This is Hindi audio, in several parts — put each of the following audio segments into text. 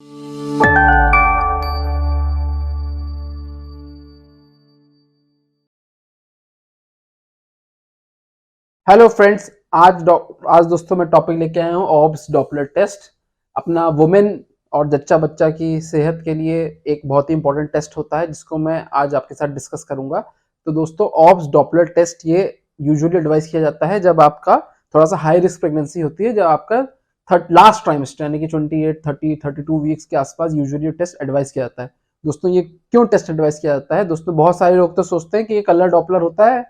हेलो फ्रेंड्स, आज दोस्तों मैं टॉपिक लेके आया हूँ ऑब्स डॉपलर टेस्ट। अपना वुमेन और जच्चा बच्चा की सेहत के लिए एक बहुत ही इंपॉर्टेंट टेस्ट होता है जिसको मैं आज आपके साथ डिस्कस करूंगा। तो दोस्तों, ऑब्स डॉपलर टेस्ट ये यूजुअली एडवाइस किया जाता है जब आपका थोड़ा सा हाई रिस्क प्रेगनेंसी होती है, जब आपका लास्ट ट्राइमेस्टर यानी कि 28, 30, 32 वीक्स के आसपास यूजुअली टेस्ट एडवाइस किया जाता है। दोस्तों, ये क्यों टेस्ट एडवाइस किया जाता है? दोस्तों, बहुत सारे लोग तो सोचते हैं कि ये कलर डॉपलर होता है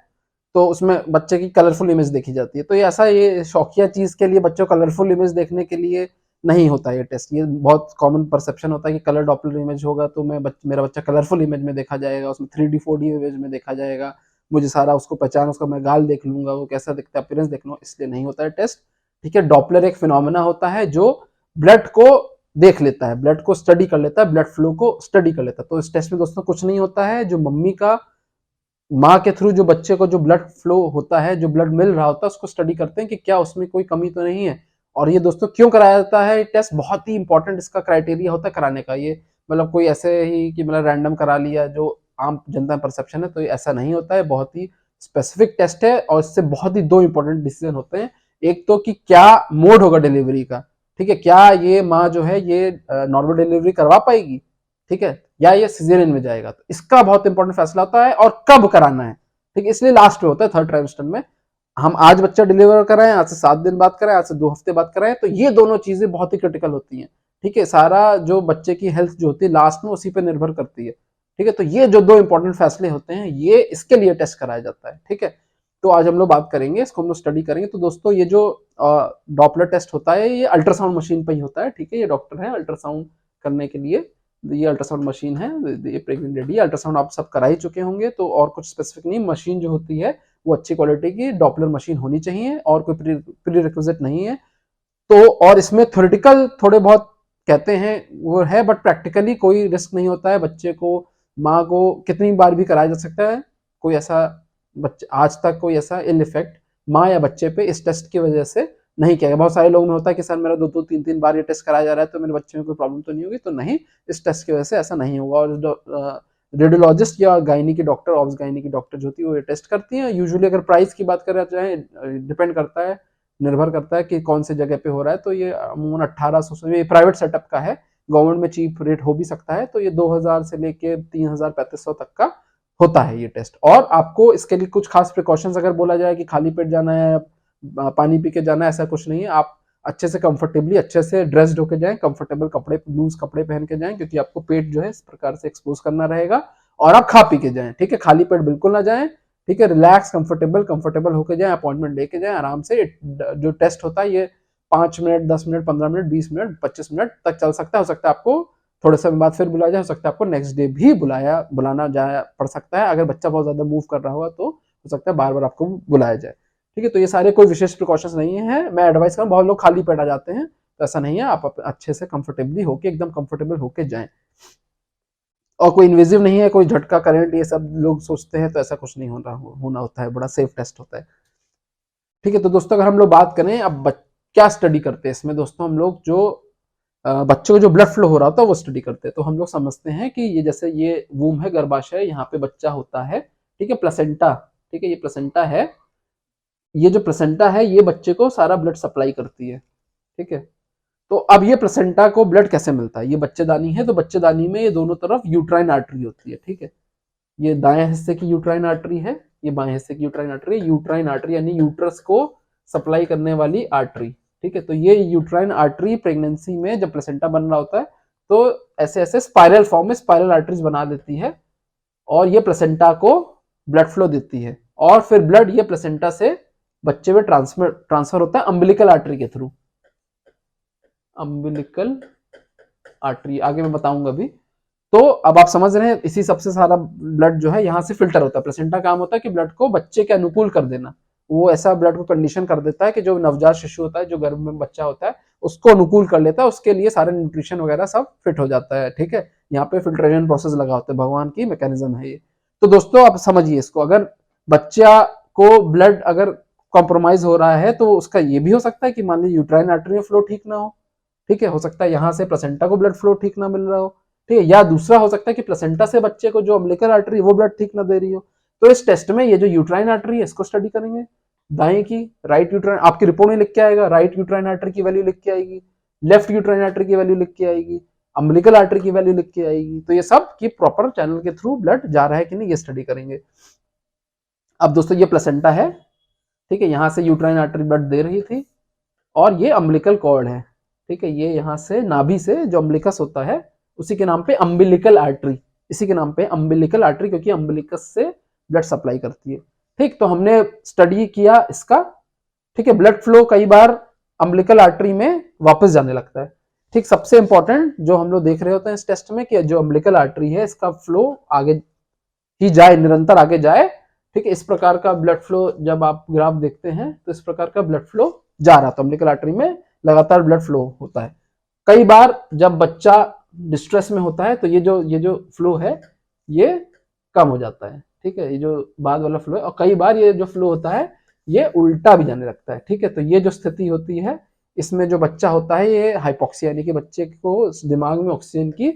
तो उसमें बच्चे की कलरफुल इमेज देखी जाती है। तो ये शौकिया चीज के लिए, बच्चों कलरफुल इमेज देखने के लिए नहीं होता ये टेस्ट। ये बहुत कॉमन परसेप्शन होता है कि कलर डॉपलर इमेज होगा तो मेरा बच्चा कलरफुल इमेज में देखा जाएगा, उसमें 3D 4D इमेज में देखा जाएगा, मुझे सारा उसको पहचान, उसका मैं गाल देख लूंगा, वो कैसा दिखता है, अपीयरेंस देख लूंगा। इसलिए नहीं होता है टेस्ट। ठीक है, डॉपलर एक फिनोमेना होता है जो ब्लड को देख लेता है, ब्लड को स्टडी कर लेता है, ब्लड फ्लो को स्टडी कर लेता है। तो इस टेस्ट में दोस्तों कुछ नहीं होता है, जो मम्मी का माँ के थ्रू जो बच्चे को जो ब्लड फ्लो होता है, जो ब्लड मिल रहा होता है, उसको स्टडी करते हैं कि क्या उसमें कोई कमी तो नहीं है। और ये दोस्तों क्यों कराया जाता है टेस्ट? बहुत ही इंपॉर्टेंट इसका क्राइटेरिया होता है कराने का। ये मतलब कोई ऐसे ही कि मतलब रैंडम करा लिया जो आम जनता परसेप्शन है, तो ये ऐसा नहीं होता है। बहुत ही स्पेसिफिक टेस्ट है और इससे बहुत ही दो इंपॉर्टेंट डिसीजन होते हैं। एक तो कि क्या मोड होगा डिलीवरी का, ठीक है, क्या ये माँ जो है ये नॉर्मल डिलीवरी करवा पाएगी, ठीक है, या ये सिजेरियन में जाएगा। तो इसका बहुत इंपॉर्टेंट फैसला होता है और कब कराना है। ठीक है, इसलिए लास्ट में होता है, थर्ड ट्राइमेस्टर में। हम आज बच्चा डिलीवर कराएं, आज से 7 दिन बाद कराएं, आज से 2 हफ्ते बाद कराएं, तो ये दोनों चीजें बहुत ही क्रिटिकल होती हैं। ठीक है, सारा जो बच्चे की हेल्थ जो होती है लास्ट में उसी पर निर्भर करती है। ठीक है, तो ये जो दो इंपॉर्टेंट फैसले होते हैं, ये इसके लिए टेस्ट कराया जाता है। ठीक है, तो आज हम लोग बात करेंगे, इसको हम लोग स्टडी करेंगे। तो दोस्तों, ये जो डॉपलर टेस्ट होता है ये अल्ट्रासाउंड मशीन पर ही होता है। ठीक है, ये डॉक्टर है अल्ट्रासाउंड करने के लिए, ये अल्ट्रासाउंड मशीन है, ये प्रेग्नेंट लेडी अल्ट्रासाउंड आप सब करा ही चुके होंगे, तो और कुछ स्पेसिफिक नहीं। मशीन जो होती है वो अच्छी क्वालिटी की डॉपलर मशीन होनी चाहिए और कोई प्री रिक्विजिट नहीं है। तो और इसमें थ्योरेटिकल थोड़े बहुत कहते हैं वो है, बट प्रैक्टिकली कोई रिस्क नहीं होता है। बच्चे को, माँ को कितनी बार भी कराया जा सकता है। कोई ऐसा बच्चे आज तक कोई ऐसा इल इफेक्ट माँ या बच्चे पे इस टेस्ट की वजह से नहीं किया गया। बहुत सारे लोगों में होता है कि सर मेरा 2-2 3-3 बार ये टेस्ट कराया जा रहा है तो मेरे बच्चे में कोई प्रॉब्लम तो नहीं होगी। तो नहीं, इस टेस्ट की वजह से ऐसा नहीं होगा। और रेडियोलॉजिस्ट या गायनी की डॉक्टर, ऑब्स गायनी की डॉक्टर जो होती है वो ये टेस्ट करती है। यूजुअली अगर प्राइस की बात करें जाए, डिपेंड करता है, निर्भर करता है कि कौन से जगह पे हो रहा है। तो ये अमूमन 1800 से, ये प्राइवेट सेटअप का है, गवर्नमेंट में चीप रेट हो भी सकता है। तो ये 2000 से लेके 3000 3500 तक का होता है ये टेस्ट। और आपको इसके लिए कुछ खास प्रिकॉशंस अगर बोला जाए कि खाली पेट जाना है, पानी पी के जाना है, ऐसा कुछ नहीं है। आप अच्छे से कंफर्टेबली, अच्छे से ड्रेस्ड होके जाएं, कंफर्टेबल कपड़े, लूज कपड़े पहन के जाएं, क्योंकि आपको पेट जो है इस प्रकार से एक्सपोज करना रहेगा। और आप खा पी के जाएं, ठीक है, खाली पेट बिल्कुल ना जाएं। ठीक है, रिलैक्स कंफर्टेबल होके जाएं, अपॉइंटमेंट लेके जाएं आराम से। जो टेस्ट होता है ये 5 minute, 10 minute, 15 minute, 20 minute, 25 minute तक चल सकता है। हो सकता है आपको थोड़े समय बाद फिर बुलाया जाए, हो सकता है आपको नेक्स्ट डे भी बुलाना जाया पड़ सकता है। अगर बच्चा बहुत ज्यादा मूव कर रहा हुआ तो हो सकता है बार बार आपको बुलाया जाए। ठीक है, तो ये सारे कोई विशेष प्रिकॉशंस नहीं है। मैं एडवाइस करूँ, बहुत लोग खाली पेट आ जाते हैं, तो ऐसा नहीं है। आप अच्छे से कंफर्टेबली होके, एकदम कंफर्टेबल होके जाएं। और कोई इन्वेजिव नहीं है, कोई झटका करंट ये सब लोग सोचते हैं, तो ऐसा कुछ नहीं होना होता है। बड़ा सेफ टेस्ट होता है। ठीक है, तो दोस्तों अगर हम लोग बात करें अब क्या स्टडी करते हैं इसमें, दोस्तों हम लोग जो बच्चों को जो ब्लड फ्लो हो रहा होता है वो स्टडी करते हैं। तो हम लोग समझते हैं कि ये जैसे ये वूम है, गर्भाशय, यहाँ पे बच्चा होता है। ठीक है, प्लेसेंटा, ठीक है, ये प्लेसेंटा है। ये जो प्लेसेंटा है ये बच्चे को सारा ब्लड सप्लाई करती है। ठीक है, तो अब ये प्लेसेंटा को ब्लड कैसे मिलता है? ये बच्चेदानी है, तो बच्चेदानी में ये दोनों तरफ यूट्राइन आर्टरी होती है। ठीक है, ये दाएं हिस्से की यूट्राइन आर्टरी है, ये बाएं हिस्से की यूट्राइन आर्टरी है। यूट्राइन आर्टरी यानी यूट्रस को सप्लाई करने वाली आर्टरी। ठीक है, तो ये यूट्राइन आर्टरी प्रेगनेंसी में जब प्लेसेंटा बन रहा होता है तो ऐसे ऐसे स्पाइरल फॉर्म में स्पाइरल आर्टरीज बना देती है और ये प्लेसेंटा को ब्लड फ्लो देती है। और फिर ब्लड ये प्लेसेंटा से बच्चे में ट्रांसफर होता है अम्बिलिकल आर्टरी के थ्रू। अम्बिलिकल आर्टरी आगे मैं बताऊंगा अभी। तो अब आप समझ रहे हैं, इसी सबसे सारा ब्लड जो है यहाँ से फिल्टर होता है। प्लेसेंटा काम होता है कि ब्लड को बच्चे के अनुकूल कर देना। वो ऐसा ब्लड को कंडीशन कर देता है कि जो नवजात शिशु होता है, जो गर्भ में बच्चा होता है, उसको अनुकूल कर लेता है। उसके लिए सारे न्यूट्रिशन वगैरह सब फिट हो जाता है। ठीक है, यहाँ पे फिल्ट्रेशन प्रोसेस लगा होता है, भगवान की मैकेनिज्म है ये। तो दोस्तों आप समझिए इसको, अगर बच्चा को ब्लड अगर कॉम्प्रोमाइज हो रहा है तो उसका ये भी हो सकता है कि मान लीजिए यूट्राइन आर्टरी में फ्लो ठीक ना हो। ठीक है, हो सकता है यहाँ से प्लेसेंटा को ब्लड फ्लो ठीक ना मिल रहा हो, ठीक है, या दूसरा हो सकता है कि प्लेसेंटा से बच्चे को जो अम्बिलिकल आर्टरी वो ब्लड ठीक ना दे रही हो। तो इस टेस्ट में ये जो यूट्राइन आर्टरी है इसको स्टडी करेंगे, दाएं की, राइट यूट्राइन, आपकी रिपोर्ट में लिख के आएगा, राइट यूट्राइन आर्टरी की वैल्यू लिख के आएगी, लेफ्ट यूट्राइन आर्टरी की वैल्यू लिख के आएगी, अम्बिलिकल आर्टरी की वैल्यू लिख के आएगी। तो ये सब कि प्रॉपर चैनल के थ्रू ब्लड जा रहा है कि नहीं, ये स्टडी करेंगे। अब दोस्तों ये प्लेसेंटा है, ठीक है, यहाँ से यूट्राइन आर्टरी ब्लड दे रही थी, और ये अम्बिलिकल कॉर्ड है, ठीक है, ये यहाँ से नाभि से जो अम्बिलिकस होता है उसी के नाम पे अम्बिलिकल आर्टरी, इसी के नाम पे अम्बिलिकल आर्टरी, क्योंकि अम्बिलिकस से ब्लड सप्लाई करती है। ठीक, तो हमने स्टडी किया इसका, ठीक है। ब्लड फ्लो कई बार अम्बिलिकल आर्टरी में वापस जाने लगता है, ठीक। सबसे इंपॉर्टेंट जो हम लोग देख रहे होते हैं इस टेस्ट में कि जो अम्बिलिकल आर्टरी है इसका फ्लो आगे ही जाए, निरंतर आगे जाए, ठीक है। इस प्रकार का ब्लड फ्लो जब आप ग्राफ देखते हैं तो इस प्रकार का ब्लड फ्लो जा रहा, तो अम्बिलिकल आर्टरी में लगातार ब्लड फ्लो होता है। कई बार जब बच्चा डिस्ट्रेस में होता है तो ये जो फ्लो है ये कम हो जाता है, ठीक है, ये जो बाद वाला फ्लो है, और कई बार ये जो फ्लो होता है ये उल्टा भी जाने लगता है, ठीक है। तो ये जो स्थिति होती है इसमें जो बच्चा होता है ये हाइपोक्सिया, यानी कि बच्चे को दिमाग में ऑक्सीजन की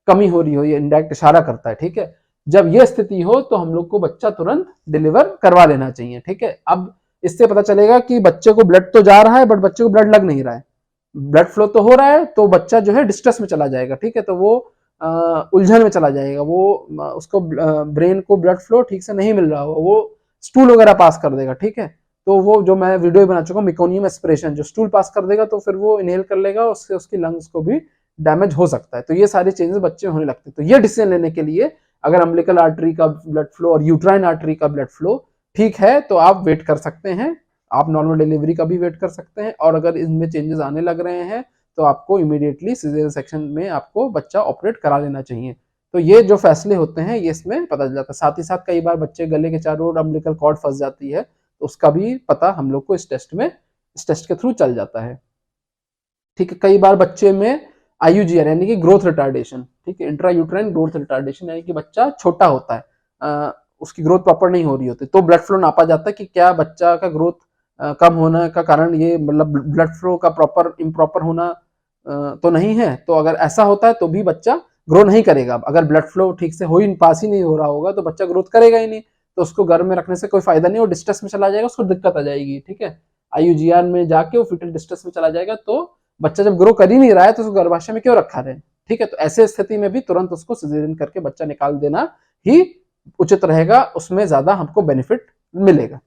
कमी हो रही हो, ये इंडायरेक्ट इशारा करता है, ठीक है। जब ये स्थिति हो तो हम लोग को बच्चा तुरंत डिलीवर करवा लेना चाहिए, ठीक है। अब इससे पता चलेगा कि बच्चे को ब्लड तो जा रहा है बट बच्चे को ब्लड लग नहीं रहा है, ब्लड फ्लो तो हो रहा है, तो बच्चा जो है डिस्ट्रेस में चला जाएगा, ठीक है, तो वो उलझन में चला जाएगा, वो उसको ब्रेन को ब्लड फ्लो ठीक से नहीं मिल रहा हो, वो स्टूल वगैरह पास कर देगा, ठीक है। तो वो जो मैं वीडियो बना चुका हूँ मेकोनियम एस्पिरेशन, जो स्टूल पास कर देगा तो फिर वो इनहेल कर लेगा, उससे उसकी लंग्स को भी डैमेज हो सकता है। तो ये सारी चेंजेस बच्चे होने लगते हैं। तो ये डिसीजन लेने के लिए अगर अम्बिलिकल आर्टरी का ब्लड फ्लो और यूट्राइन आर्टरी का ब्लड फ्लो ठीक है तो आप वेट कर सकते हैं, आप नॉर्मल डिलीवरी का भी वेट कर सकते हैं, और अगर इनमें चेंजेस आने लग रहे हैं तो आपको इमीडिएटली सिजेरियन सेक्शन में आपको बच्चा ऑपरेट करा लेना चाहिए। तो ये जो फैसले होते हैं ये इसमें पता चल जाता है। साथ ही साथ कई बार बच्चे गले के चारों ओर अम्बिलिकल कॉर्ड फंस जाती है, तो उसका भी पता हम लोग को इस टेस्ट के थ्रू चल जाता है, ठीक है। कई बार बच्चे में IUGR यानी कि ग्रोथ रिटार्डेशन, ठीक है, इंट्रा यूट्राइन ग्रोथ रिटार्डेशन, यानी कि बच्चा छोटा होता है, उसकी ग्रोथ प्रॉपर नहीं हो रही होती, तो ब्लड फ्लो नापा जाता है कि क्या बच्चा का ग्रोथ कम होने का कारण ये मतलब ब्लड फ्लो का प्रॉपर इम्प्रॉपर होना तो नहीं है। तो अगर ऐसा होता है तो भी बच्चा ग्रो नहीं करेगा। अगर ब्लड फ्लो ठीक से पास ही नहीं हो रहा होगा तो बच्चा ग्रोथ करेगा ही नहीं, तो उसको घर में रखने से कोई फायदा नहीं, वो डिस्ट्रेस में चला जाएगा, उसको दिक्कत आ जाएगी, ठीक है। IUGR में जाके वो फीटल डिस्ट्रेस में चला जाएगा, तो बच्चा जब ग्रो कर ही नहीं रहा है तो उसको गर्भाशय में क्यों रखा रहे, ठीक है। तो ऐसे स्थिति में भी तुरंत उसको सिजेरियन करके बच्चा निकाल देना ही उचित रहेगा, उसमें ज्यादा हमको बेनिफिट मिलेगा।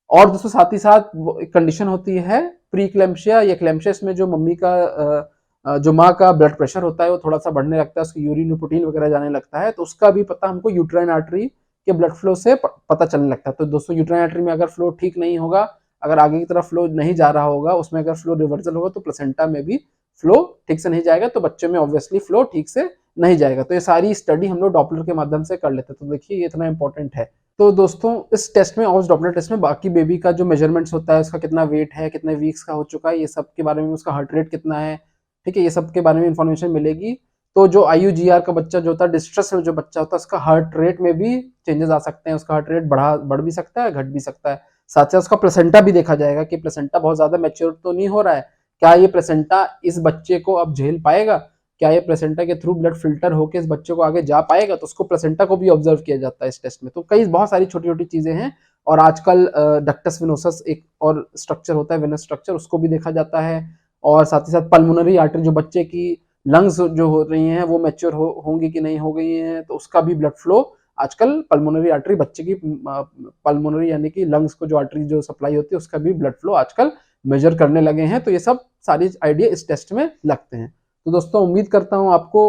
और दोस्तों साथ ही साथ एक कंडीशन होती है प्री क्लैम्पशिया या क्लैम्पशिया, इसमें जो मम्मी का जो माँ का ब्लड प्रेशर होता है वो थोड़ा सा बढ़ने लगता है, उसकी यूरिन में प्रोटीन वगैरह जाने लगता है, तो उसका भी पता हमको यूट्राइन आर्टरी के ब्लड फ्लो से पता चलने लगता है। तो दोस्तों यूट्राइन आर्टरी में अगर फ्लो ठीक नहीं होगा, अगर आगे की तरफ फ्लो नहीं जा रहा होगा, उसमें अगर फ्लो रिवर्सल होगा तो प्लेसेंटा में भी फ्लो ठीक से नहीं जाएगा, तो बच्चे में ऑब्वियसली फ्लो ठीक से नहीं जाएगा। तो ये सारी स्टडी हम लोग डॉपलर के माध्यम से कर लेते हैं। तो देखिए ये इतना इंपॉर्टेंट है। तो दोस्तों इस टेस्ट में ऑब्स डॉपलर टेस्ट में बाकी बेबी का जो मेजरमेंट्स होता है, उसका कितना वेट है, कितने वीक्स का हो चुका है, ये सब के बारे में, उसका हार्ट रेट कितना है, ठीक है, ये सब के बारे में इंफॉर्मेशन मिलेगी। तो जो IUGR का बच्चा जो होता है, डिस्ट्रेस में जो बच्चा होता है, उसका हार्ट रेट में भी चेंजेस आ सकते हैं, उसका हार्ट रेट बढ़ भी सकता है, घट भी सकता है। साथ ही उसका प्लेसेंटा भी देखा जाएगा कि प्लेसेंटा बहुत ज्यादा मैच्योर तो नहीं हो रहा है, क्या ये प्लेसेंटा इस बच्चे को अब झेल पाएगा, क्या ये प्लेसेंटा के थ्रू ब्लड फिल्टर होकर इस बच्चे को आगे जा पाएगा, तो उसको प्लेसेंटा को भी ऑब्जर्व किया जाता है इस टेस्ट में। तो कई बहुत सारी छोटी छोटी चीजें हैं, और आजकल डक्टस वेनोसस एक और स्ट्रक्चर होता है, वेनस स्ट्रक्चर, उसको भी देखा जाता है। और साथ ही साथ पल्मोनरी आर्टरी, जो बच्चे की लंग्स जो हो रही हैं वो मैच्योर होंगी कि नहीं हो गई हैं, तो उसका भी ब्लड फ्लो आजकल पल्मोनरी आर्टरी, बच्चे की पल्मोनरी यानी कि लंग्स को जो आर्टरी जो सप्लाई होती है उसका भी ब्लड फ्लो आजकल मेजर करने लगे हैं। तो ये सब सारी आइडिया इस टेस्ट में लगते हैं। तो दोस्तों उम्मीद करता हूँ आपको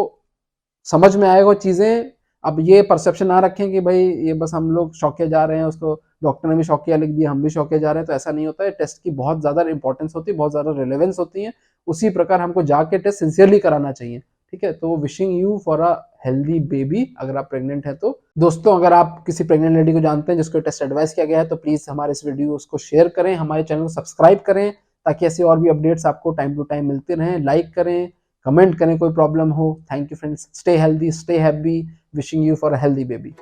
समझ में आएगा चीजें। अब ये परसेप्शन ना रखें कि भाई ये बस हम लोग शौकिया जा रहे हैं, उसको डॉक्टर ने भी शौकिया लिख दिया, हम भी शौकिया जा रहे हैं, तो ऐसा नहीं होता है। टेस्ट की बहुत ज्यादा इंपॉर्टेंस होती है, बहुत ज्यादा रिलेवेंस होती है, उसी प्रकार हमको जाके टेस्ट सिंसियरली कराना चाहिए, ठीक है। तो wishing you for a healthy baby, अगर आप प्रेग्नेंट है तो। दोस्तों अगर आप किसी प्रेग्नेंट लेडी को जानते हैं जिसको टेस्ट एडवाइस किया गया है तो प्लीज हमारे इस वीडियो उसको शेयर करें, हमारे चैनल को सब्सक्राइब करें, ताकि ऐसे और भी अपडेट्स आपको टाइम टू टाइम मिलते रहें। लाइक करें, कमेंट करें कोई प्रॉब्लम हो। Thank you friends, stay healthy, stay happy, wishing you for a healthy baby.